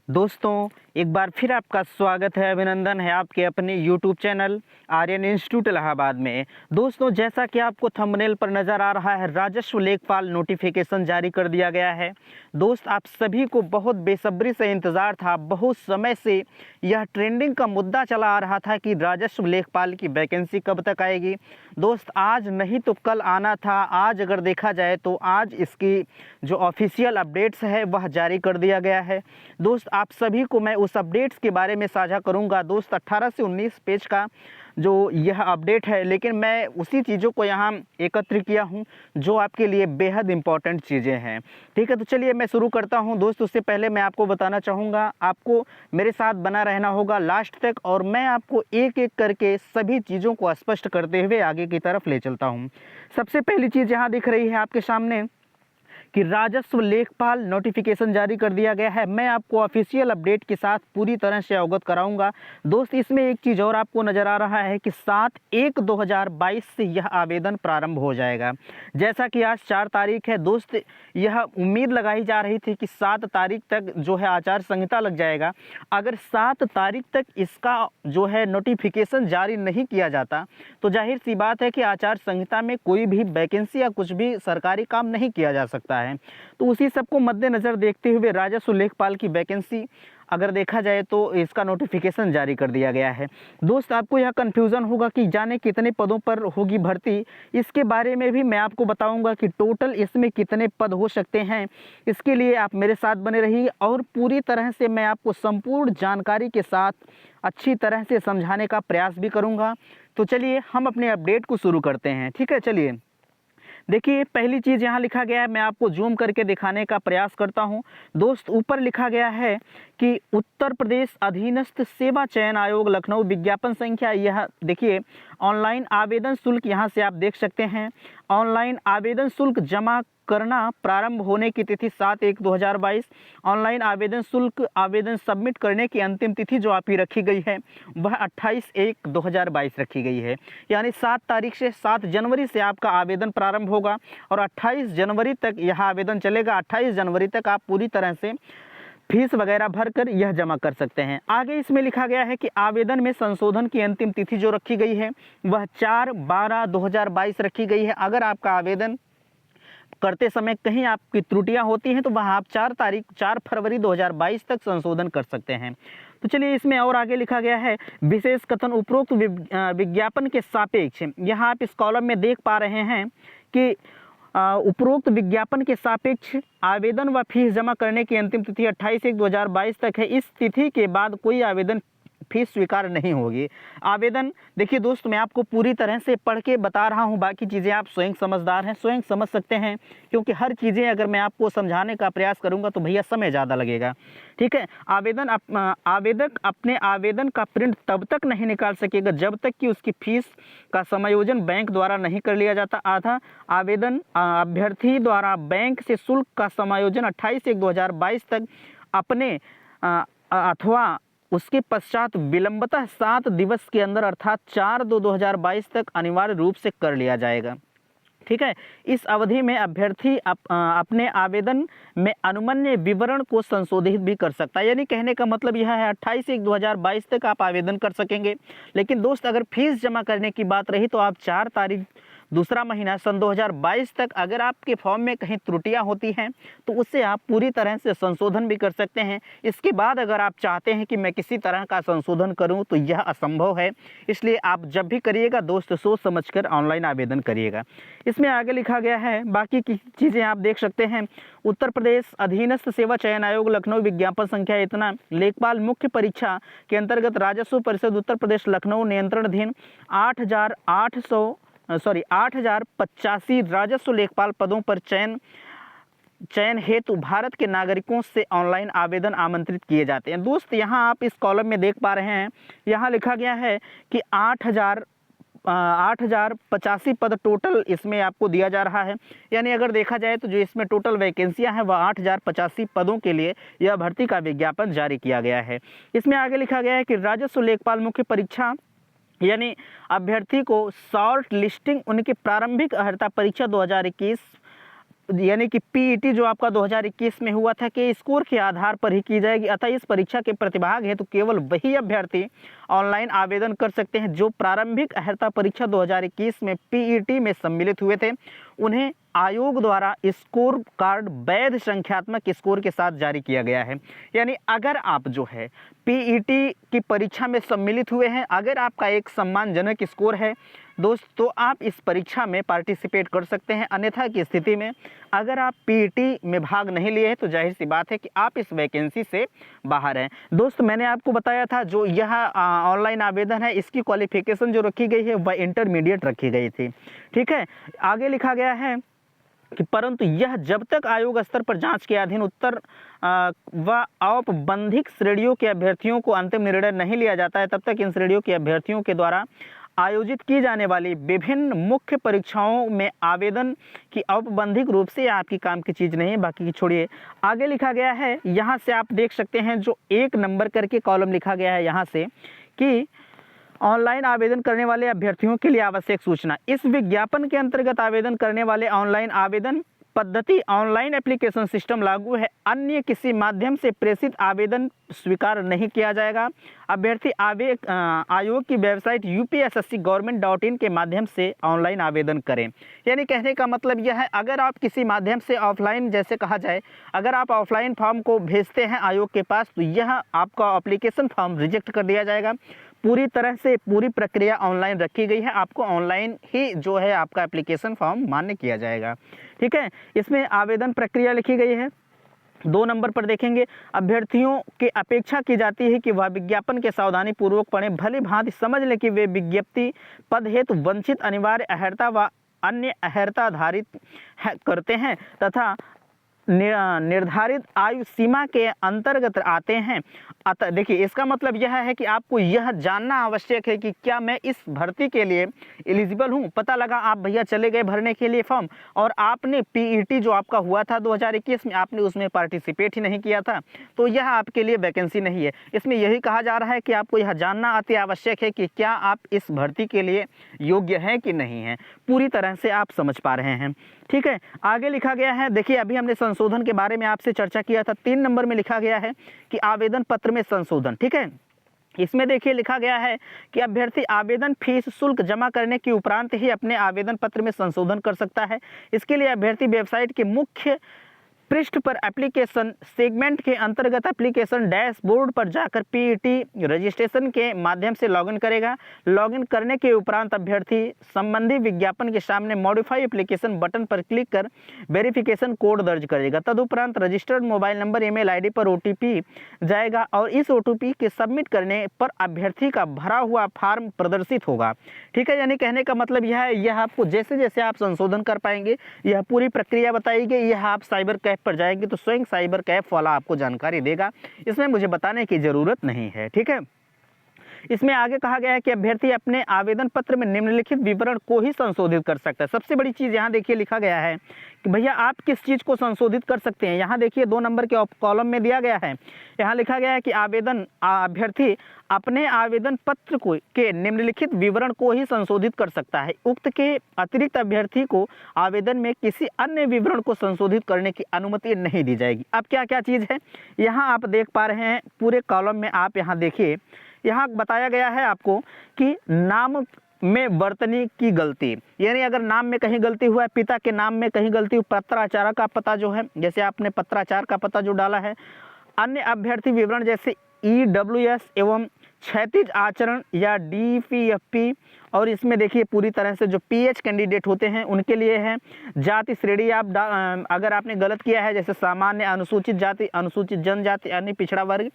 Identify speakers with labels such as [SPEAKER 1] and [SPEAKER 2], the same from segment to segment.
[SPEAKER 1] दोस्तों, एक बार फिर आपका स्वागत है, अभिनंदन है आपके अपने YouTube channel Aryan institute Allahabad में। दोस्तों, जैसा कि आपको थंबनेल पर नज़र आ रहा है, राजस्व लेखपाल नोटिफिकेशन जारी कर दिया गया है। दोस्त, आप सभी को बहुत बेसब्री से इंतज़ार था। बहुत समय से यह ट्रेंडिंग का मुद्दा चला आ रहा था कि राजस्व लेखपाल की वैकेंसी कब तक आएगी। दोस्त, आज नहीं तो कल आना था। आज अगर देखा जाए तो आज इसकी जो ऑफिशियल अपडेट्स है वह जारी कर दिया गया है। दोस्त, आप सभी को मैं उस अपडेट्स के बारे में साझा करूंगा। दोस्त, 18 से 19 पेज का जो यह अपडेट है, लेकिन मैं उसी चीज़ों को यहाँ एकत्र किया हूँ जो आपके लिए बेहद इम्पॉर्टेंट चीज़ें हैं। ठीक है, तो चलिए मैं शुरू करता हूँ। दोस्त, उससे पहले मैं आपको बताना चाहूँगा, आपको मेरे साथ बना रहना होगा लास्ट तक, और मैं आपको एक एक करके सभी चीज़ों को स्पष्ट करते हुए आगे की तरफ ले चलता हूँ। सबसे पहली चीज़ यहाँ दिख रही है आपके सामने कि राजस्व लेखपाल नोटिफिकेशन जारी कर दिया गया है। मैं आपको ऑफिशियल अपडेट के साथ पूरी तरह से अवगत कराऊंगा। दोस्त, इसमें एक चीज़ और आपको नज़र आ रहा है कि 7/1/2022 से यह आवेदन प्रारंभ हो जाएगा। जैसा कि आज 4 तारीख है दोस्त, यह उम्मीद लगाई जा रही थी कि 7 तारीख तक जो है आचार संहिता लग जाएगा। अगर 7 तारीख तक इसका जो है नोटिफिकेशन जारी नहीं किया जाता तो जाहिर सी बात है कि आचार संहिता में कोई भी वैकेंसी या कुछ भी सरकारी काम नहीं किया जा सकता है। तो उसी सब को मद्देनज़र देखते हुए राजस्व लेखपाल की वैकेंसी अगर देखा जाए तो इसका नोटिफिकेशन जारी कर दिया गया है। दोस्त, आपको यह कन्फ्यूज़न होगा कि जाने कितने पदों पर होगी भर्ती। इसके बारे में भी मैं आपको बताऊंगा कि टोटल इसमें कितने पद हो सकते हैं। इसके लिए आप मेरे साथ बने रहिए और पूरी तरह से मैं आपको संपूर्ण जानकारी के साथ अच्छी तरह से समझाने का प्रयास भी करूंगा। तो चलिए हम अपने अपडेट को शुरू करते हैं। ठीक है, चलिए देखिए, पहली चीज़ यहाँ लिखा गया है, मैं आपको जूम करके दिखाने का प्रयास करता हूँ। दोस्त, ऊपर लिखा गया है कि उत्तर प्रदेश अधीनस्थ सेवा चयन आयोग लखनऊ विज्ञापन संख्या, यह देखिए ऑनलाइन आवेदन शुल्क, यहाँ से आप देख सकते हैं ऑनलाइन आवेदन शुल्क जमा करना प्रारंभ होने की तिथि 7/1/2022। ऑनलाइन आवेदन शुल्क आवेदन सबमिट करने की अंतिम तिथि जो आपकी रखी गई है वह 28/1/2022 रखी गई है। यानी 7 तारीख से 7 जनवरी से आपका आवेदन प्रारंभ होगा और 28 जनवरी तक यह आवेदन चलेगा। 28 जनवरी तक आप पूरी तरह से फीस वगैरह भरकर यह जमा कर सकते हैं। आगे इसमें लिखा गया है कि आवेदन में संशोधन की अंतिम तिथि जो रखी गई है वह 4/12/2022 रखी गई है। अगर आपका आवेदन करते समय कहीं आपकी त्रुटियां होती हैं तो वह आप 4 फरवरी 2022 तक संशोधन कर सकते हैं। तो चलिए इसमें और आगे लिखा गया है विशेष कथन उपरोक्त विज्ञापन के सापेक्ष। यहाँ आप इस कॉलम में देख पा रहे हैं कि उपरोक्त विज्ञापन के सापेक्ष आवेदन व फीस जमा करने की अंतिम तिथि 28/1/2022 तक है। इस तिथि के बाद कोई आवेदन फीस स्वीकार नहीं होगी। आवेदन देखिए दोस्त, मैं आपको पूरी तरह से पढ़ के बता रहा हूँ, बाकी चीज़ें आप स्वयं समझदार हैं, स्वयं समझ सकते हैं, क्योंकि हर चीज़ें अगर मैं आपको समझाने का प्रयास करूँगा तो भैया समय ज़्यादा लगेगा। ठीक है, आवेदक अपने आवेदन का प्रिंट तब तक नहीं निकाल सकेगा जब तक कि उसकी फीस का समायोजन बैंक द्वारा नहीं कर लिया जाता। आधा आवेदन अभ्यर्थी द्वारा बैंक से शुल्क का समायोजन 28/1/2022 तक अपने अथवा उसके पश्चात विलंबतः 7 दिवस के अंदर अर्थात 4/2/2022 तक अनिवार्य रूप से कर लिया जाएगा। ठीक है, इस अवधि में अभ्यर्थी अपने आवेदन में अनुमन्य विवरण को संशोधित भी कर सकता है। यानी कहने का मतलब यह है 28/1/2022 तक आप आवेदन कर सकेंगे। लेकिन दोस्त, अगर फीस जमा करने की बात रही तो आप 4 तारीख दूसरा महीना सन 2022 तक अगर आपके फॉर्म में कहीं त्रुटियां होती हैं तो उससे आप पूरी तरह से संशोधन भी कर सकते हैं। इसके बाद अगर आप चाहते हैं कि मैं किसी तरह का संशोधन करूं तो यह असंभव है। इसलिए आप जब भी करिएगा दोस्त, सोच समझकर ऑनलाइन आवेदन करिएगा। इसमें आगे लिखा गया है, बाकी की चीज़ें आप देख सकते हैं। उत्तर प्रदेश अधीनस्थ सेवा चयन आयोग लखनऊ विज्ञापन संख्या इतना, लेखपाल मुख्य परीक्षा के अंतर्गत राजस्व परिषद उत्तर प्रदेश लखनऊ नियंत्रणाधीन 8,085 राजस्व लेखपाल पदों पर चयन हेतु भारत के नागरिकों से ऑनलाइन आवेदन आमंत्रित किए जाते हैं। दोस्त, यहाँ आप इस कॉलम में देख पा रहे हैं, यहाँ लिखा गया है कि 8,085 पद टोटल इसमें आपको दिया जा रहा है। यानी अगर देखा जाए तो जो इसमें टोटल वैकेंसियां हैं वह 8,085 पदों के लिए यह भर्ती का विज्ञापन जारी किया गया है। इसमें आगे लिखा गया है कि राजस्व लेखपाल मुख्य परीक्षा यानी अभ्यर्थी को शॉर्ट लिस्टिंग उनकी प्रारंभिक अर्हता परीक्षा 2021 यानी कि पीईटी जो आपका 2021 में हुआ था के स्कोर के आधार पर ही की जाएगी। अतः इस परीक्षा के प्रतिभाग हेतु केवल वही अभ्यर्थी ऑनलाइन आवेदन कर सकते हैं जो प्रारंभिक अर्हता परीक्षा 2021 में पीईटी में सम्मिलित हुए थे। उन्हें आयोग द्वारा स्कोर कार्ड वैध संख्यात्मक स्कोर के साथ जारी किया गया है। यानी अगर आप जो है पीईटी की परीक्षा में सम्मिलित हुए हैं, अगर आपका एक सम्मानजनक स्कोर है दोस्त, तो आप इस परीक्षा में पार्टिसिपेट कर सकते हैं। अन्यथा की स्थिति में अगर आप पीईटी में भाग नहीं लिए हैं तो जाहिर सी बात है कि आप इस वैकेंसी से बाहर हैं। दोस्त मैंने आपको बताया था जो यह ऑनलाइन आवेदन है इसकी क्वालिफिकेशन जो रखी गई है वह इंटरमीडिएट रखी गई थी। ठीक है, आगे लिखा गया है कि परंतु यह जब तक आयोग स्तर पर जांच के अधीन उत्तर व औपबंधिक श्रेणियों के अभ्यर्थियों को अंतिम निर्णय नहीं लिया जाता है, तब तक इन श्रेणियों के अभ्यर्थियों के द्वारा आयोजित की जाने वाली विभिन्न मुख्य परीक्षाओं में आवेदन की औपबंधिक रूप से आपकी काम की चीज़ नहीं है। बाकी की छोड़िए, आगे लिखा गया है, यहाँ से आप देख सकते हैं जो 1 नंबर करके कॉलम लिखा गया है यहाँ से कि ऑनलाइन आवेदन करने वाले अभ्यर्थियों के लिए आवश्यक सूचना। इस विज्ञापन के अंतर्गत आवेदन करने वाले ऑनलाइन आवेदन पद्धति ऑनलाइन एप्लीकेशन सिस्टम लागू है। अन्य किसी माध्यम से प्रेषित आवेदन स्वीकार नहीं किया जाएगा। अभ्यर्थी आयोग की वेबसाइट upssc.government.in के माध्यम से ऑनलाइन आवेदन करें। यानी कहने का मतलब यह है, अगर आप किसी माध्यम से ऑफलाइन, जैसे कहा जाए, अगर आप ऑफलाइन फॉर्म को भेजते हैं आयोग के पास तो यह आपका एप्लीकेशन फॉर्म रिजेक्ट कर दिया जाएगा। पूरी तरह से पूरी प्रक्रिया ऑनलाइन रखी गई है, आपको ऑनलाइन ही जो है आपका एप्लीकेशन फॉर्म मान्य किया जाएगा। ठीक है, इसमें आवेदन प्रक्रिया लिखी गई है। 2 नंबर पर देखेंगे, अभ्यर्थियों की अपेक्षा की जाती है कि वह विज्ञापन के सावधानी पूर्वक पढ़ें, भली भांति समझ लें कि वे विज्ञप्ति पद हेतु वंचित अनिवार्य अर्हता व अन्य अर्हता धारित करते हैं तथा निर्धारित आयु सीमा के अंतर्गत आते हैं। अतः देखिए, इसका मतलब यह है कि आपको यह जानना आवश्यक है कि क्या मैं इस भर्ती के लिए एलिजिबल हूं। पता लगा आप भैया चले गए भरने के लिए फॉर्म और आपने पीईटी जो आपका हुआ था 2021 में, आपने उसमें पार्टिसिपेट ही नहीं किया था, तो यह आपके लिए वैकेंसी नहीं है। इसमें यही कहा जा रहा है कि आपको यह जानना अति आवश्यक है कि क्या आप इस भर्ती के लिए योग्य हैं कि नहीं हैं। पूरी तरह से आप समझ पा रहे हैं। ठीक है, आगे लिखा गया है, देखिए अभी हमने संशोधन के बारे में आपसे चर्चा किया था। 3 नंबर में लिखा गया है कि आवेदन पत्र में संशोधन। ठीक है, इसमें देखिए लिखा गया है कि अभ्यर्थी आवेदन फीस शुल्क जमा करने के उपरांत ही अपने आवेदन पत्र में संशोधन कर सकता है। इसके लिए अभ्यर्थी वेबसाइट के मुख्य पृष्ठ पर एप्लीकेशन सेगमेंट के अंतर्गत एप्लीकेशन डैशबोर्ड पर जाकर पीईटी रजिस्ट्रेशन के माध्यम से लॉगिन करेगा। लॉगिन करने के उपरांत अभ्यर्थी संबंधी विज्ञापन के सामने मॉडिफाई एप्लीकेशन बटन पर क्लिक कर वेरिफिकेशन कोड दर्ज करेगा। तदुपरांत registered mobile number, email ID पर ओटीपी जाएगा और इस ओटीपी के सबमिट करने पर अभ्यर्थी का भरा हुआ फॉर्म प्रदर्शित होगा। ठीक है, यानी कहने का मतलब यह है, यह आपको जैसे जैसे आप संशोधन कर पाएंगे, यह पूरी प्रक्रिया बताई गई। यह आप साइबर कैफ पर जाएंगे तो स्वयं साइबर कैफ वाला आपको जानकारी देगा, इसमें मुझे बताने की जरूरत नहीं है। ठीक है, इसमें आगे कहा गया है कि अभ्यर्थी अपने आवेदन पत्र में निम्नलिखित विवरण को ही संशोधित कर सकता है। सबसे बड़ी चीज यहाँ देखिए लिखा गया है कि भैया आप किस चीज को संशोधित कर सकते हैं। यहाँ देखिए 2 नंबर के कॉलम में दिया गया है, यहाँ लिखा गया है कि अभ्यर्थी अपने आवेदन पत्र को के निम्नलिखित विवरण को ही संशोधित कर सकता है। उक्त के अतिरिक्त अभ्यर्थी को आवेदन में किसी अन्य विवरण को संशोधित करने की अनुमति नहीं दी जाएगी। अब क्या क्या चीज़ है यहाँ आप देख पा रहे हैं पूरे कॉलम में। आप यहाँ देखिए, यहाँ बताया गया है आपको कि नाम में वर्तनी की गलती, यानी अगर नाम में कहीं गलती हुआ है, पिता के नाम में कहीं गलती हुई, पत्राचार का पता जो है, जैसे आपने पत्राचार का पता जो डाला है, अन्य अभ्यर्थी विवरण जैसे EWS एवं क्षैतिज आचरण या DPFP, और इसमें देखिए पूरी तरह से जो PH कैंडिडेट होते हैं उनके लिए है। जाति श्रेणी आप अगर आपने गलत किया है, जैसे सामान्य, अनुसूचित जाति, अनुसूचित जनजाति, अन्य पिछड़ा वर्ग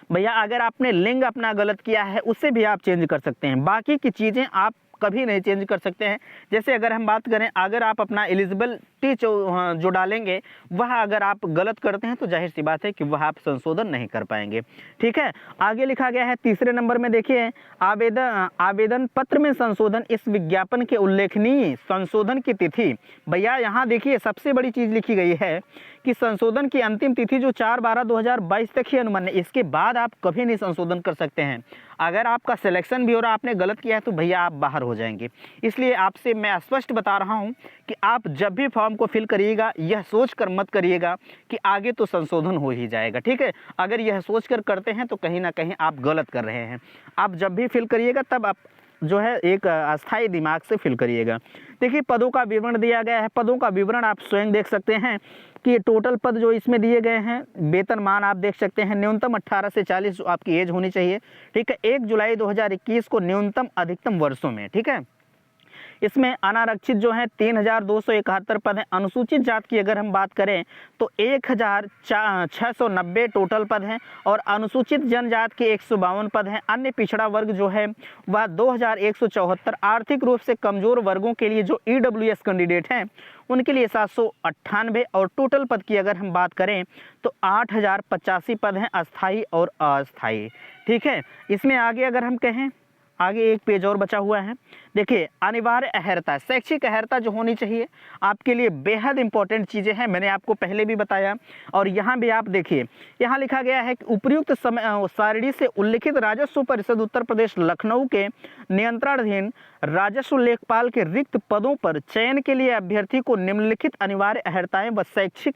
[SPEAKER 1] भैया अगर आपने लिंग अपना गलत किया है उसे भी आप चेंज कर सकते हैं। बाकी की चीज़ें आप कभी नहीं चेंज कर सकते हैं। जैसे अगर हम बात करें, अगर आप अपना एलिजिबिलिटी जो डालेंगे वह अगर आप गलत करते हैं तो जाहिर सी बात है कि वह आप संशोधन नहीं कर पाएंगे। ठीक है, आगे लिखा गया है 3 नंबर में देखिए, आवेदन पत्र में संशोधन, इस विज्ञापन के उल्लेखनीय संशोधन की तिथि। भैया यहाँ देखिए सबसे बड़ी चीज़ लिखी गई है कि इसकी संशोधन की अंतिम तिथि जो 4/12/2022 तक ही अनुमान्य, इसके बाद आप कभी नहीं संशोधन कर सकते हैं। अगर आपका सिलेक्शन भी हो रहा, आपने गलत किया है तो भैया आप बाहर हो जाएंगे। इसलिए आपसे मैं स्पष्ट बता रहा हूं कि आप जब भी फॉर्म को फिल करिएगा यह सोच कर मत करिएगा कि आगे तो संशोधन हो ही जाएगा, ठीक है। अगर यह सोच कर करते हैं तो कहीं ना कहीं आप गलत कर रहे हैं। आप जब भी फिल करिएगा तब आप जो है एक अस्थायी दिमाग से फिल करिएगा। देखिए पदों का विवरण दिया गया है। पदों का विवरण आप स्वयं देख सकते हैं कि टोटल पद जो इसमें दिए गए हैं, वेतनमान आप देख सकते हैं। न्यूनतम 18 से 40 आपकी एज होनी चाहिए, ठीक है। 1 जुलाई 2021 को न्यूनतम अधिकतम वर्षों में, ठीक है। इसमें अनारक्षित जो है 3271 पद हैं। अनुसूचित जात की अगर हम बात करें तो 1690 टोटल पद हैं और अनुसूचित जनजात के 152 पद हैं। अन्य पिछड़ा वर्ग जो है वह 2174। आर्थिक रूप से कमजोर वर्गों के लिए जो EWS कैंडिडेट हैं उनके लिए 798 और टोटल पद की अगर हम बात करें तो 8085 पद हैं अस्थाई और अस्थाई, ठीक है। इसमें आगे अगर हम कहें, आगे एक पेज और बचा हुआ है। देखिए अनिवार्य अहर्ता, शैक्षिक अहर्ता जो होनी चाहिए आपके लिए बेहद इंपॉर्टेंट चीज़ें हैं, मैंने आपको पहले भी बताया। और यहाँ भी आप देखिए, यहाँ लिखा गया है कि उपयुक्त सारणी से उल्लिखित राजस्व परिषद उत्तर प्रदेश लखनऊ के नियंत्रणाधीन राजस्व लेखपाल के रिक्त पदों पर चयन के लिए अभ्यर्थी को निम्नलिखित अनिवार्य अहर्ताएं व शैक्षिक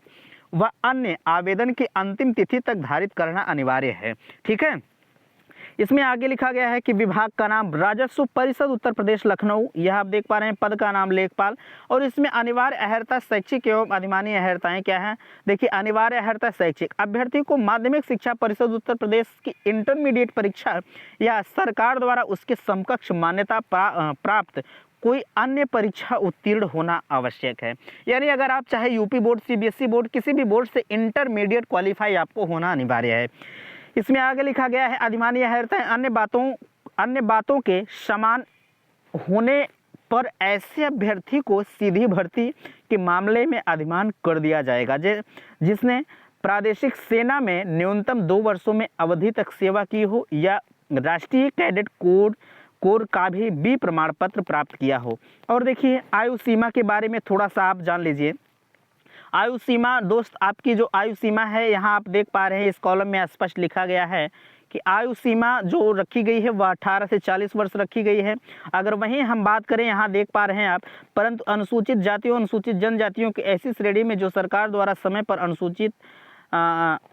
[SPEAKER 1] व अन्य आवेदन की अंतिम तिथि तक धारित करना अनिवार्य है, ठीक है। इसमें आगे लिखा गया है कि विभाग का नाम राजस्व परिषद उत्तर प्रदेश लखनऊ, यह आप देख पा रहे हैं। पद का नाम लेखपाल। और इसमें अनिवार्य अहर्ता शैक्षिक एवं अधिमानी अहर्ताएं क्या है। देखिए अनिवार्य अहर्ता शैक्षिक, अभ्यर्थी को माध्यमिक शिक्षा परिषद उत्तर प्रदेश की इंटरमीडिएट परीक्षा या सरकार द्वारा उसके समकक्ष मान्यता प्राप्त कोई अन्य परीक्षा उत्तीर्ण होना आवश्यक है। यानी अगर आप चाहे यूपी बोर्ड, CBSE बोर्ड, किसी भी बोर्ड से इंटरमीडिएट क्वालिफाई आपको होना अनिवार्य है। इसमें आगे लिखा गया है अधिमानी अहर्ताएं अन्य बातों के समान होने पर ऐसे अभ्यर्थी को सीधी भर्ती के मामले में अधिमान कर दिया जाएगा जिसने प्रादेशिक सेना में न्यूनतम 2 वर्षों में अवधि तक सेवा की हो या राष्ट्रीय कैडेट कोर का भी B प्रमाण पत्र प्राप्त किया हो। और देखिए आयु सीमा के बारे में थोड़ा सा आप जान लीजिए। आयु सीमा दोस्त, आपकी जो आयु सीमा है यहाँ आप देख पा रहे हैं, इस कॉलम में स्पष्ट लिखा गया है कि आयु सीमा जो रखी गई है वह 18 से 40 वर्ष रखी गई है। अगर वहीं हम बात करें, यहाँ देख पा रहे हैं आप, परंतु अनुसूचित जातियों अनुसूचित जनजातियों की ऐसी श्रेणी में जो सरकार द्वारा समय पर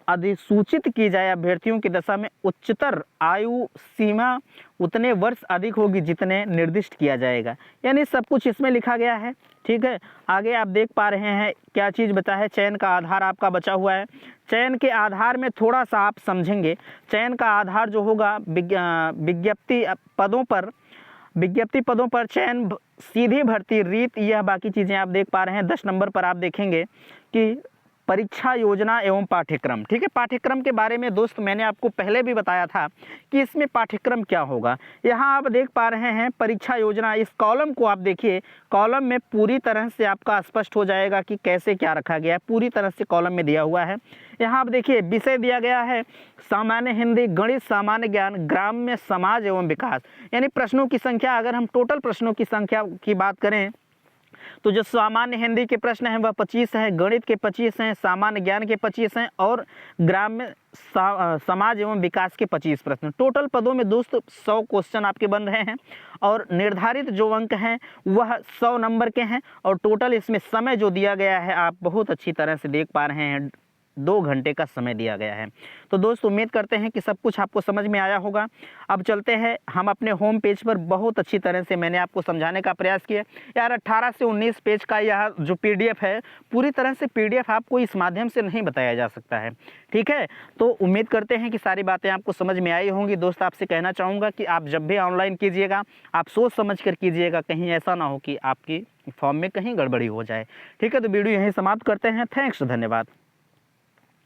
[SPEAKER 1] अधिसूचित की जाए अभ्यर्थियों की दशा में उच्चतर आयु सीमा उतने वर्ष अधिक होगी जितने निर्दिष्ट किया जाएगा। यानी सब कुछ इसमें लिखा गया है, ठीक है। आगे आप देख पा रहे हैं क्या चीज़ बचा है, चयन का आधार आपका बचा हुआ है। चयन के आधार में थोड़ा सा आप समझेंगे। चयन का आधार जो होगा विज्ञप्ति पदों पर चयन, सीधी भर्ती रीत, यह बाकी चीज़ें आप देख पा रहे हैं। 10 नंबर पर आप देखेंगे कि परीक्षा योजना एवं पाठ्यक्रम, ठीक है। पाठ्यक्रम के बारे में दोस्त मैंने आपको पहले भी बताया था कि इसमें पाठ्यक्रम क्या होगा। यहाँ आप देख पा रहे हैं परीक्षा योजना, इस कॉलम को आप देखिए, कॉलम में पूरी तरह से आपका स्पष्ट हो जाएगा कि कैसे क्या रखा गया है, पूरी तरह से कॉलम में दिया हुआ है। यहाँ आप देखिए विषय दिया गया है सामान्य हिंदी, गणित, सामान्य ज्ञान, ग्राम्य समाज एवं विकास। यानी प्रश्नों की संख्या, अगर हम टोटल प्रश्नों की संख्या की बात करें तो जो सामान्य हिंदी के प्रश्न हैं वह 25 हैं, गणित के 25 हैं, सामान्य ज्ञान के 25 हैं और ग्राम्य समाज एवं विकास के 25 प्रश्न। टोटल पदों में दोस्त 100 क्वेश्चन आपके बन रहे हैं और निर्धारित जो अंक हैं वह 100 नंबर के हैं। और टोटल इसमें समय जो दिया गया है आप बहुत अच्छी तरह से देख पा रहे हैं, 2 घंटे का समय दिया गया है। तो दोस्त उम्मीद करते हैं कि सब कुछ आपको समझ में आया होगा। अब चलते हैं हम अपने होम पेज पर। बहुत अच्छी तरह से मैंने आपको समझाने का प्रयास किया यार। 18 से 19 पेज का यह जो PDF है, पूरी तरह से PDF आपको इस माध्यम से नहीं बताया जा सकता है, ठीक है। तो उम्मीद करते हैं कि सारी बातें आपको समझ में आई होंगी। दोस्त आपसे कहना चाहूँगा कि आप जब भी ऑनलाइन कीजिएगा आप सोच समझ कर कीजिएगा, कहीं ऐसा ना हो कि आपकी फॉर्म में कहीं गड़बड़ी हो जाए, ठीक है। तो वीडियो यहीं समाप्त करते हैं। थैंक्स, धन्यवाद।